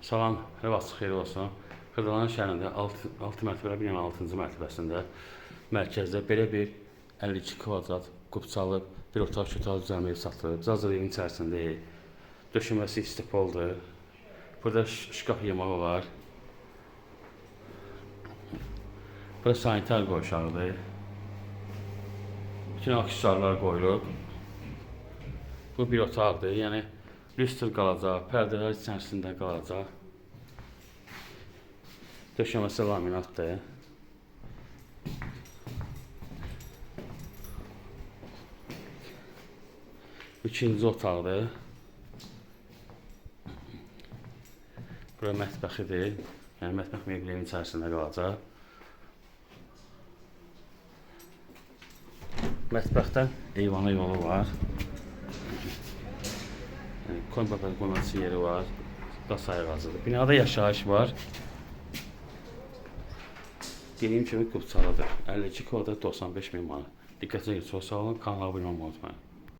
Salam, hər vaxt xeyir olsun. Xırdalan şəhərində 6 mərtəbəli binanın 6-cı mərtəbəsində mərkəzdə belə bir 52 kvadrat qubçalı bir otaq düzəlmə evi satılır. Cazır evin içərisindəyik. Döşəməsi istipoldur. Burada şkaf yamağı var. Burada sanitar qoşağıdır. Bütün aksesuarlar qoyulub. Bu bir otaqdır. Yəni lüstr qalacaq, pərdələr içərisində qalacaq. Döşəməsi laminatdır. İkinci otaqdır. Bura mətbəxidir. Yəni mətbəx mebelinin içərisində qalacaq. Mətbəxdən eyvana yolu var. Konbapel qoyması yeri var. Qaz ayğazıdır. Binada yaşayış var. Dediyim kimi qubçalıdır. 52 kvadrat 95 min manat. Diqqətinizə çox sağ olun. Kanala abunə olmayı unutmayın.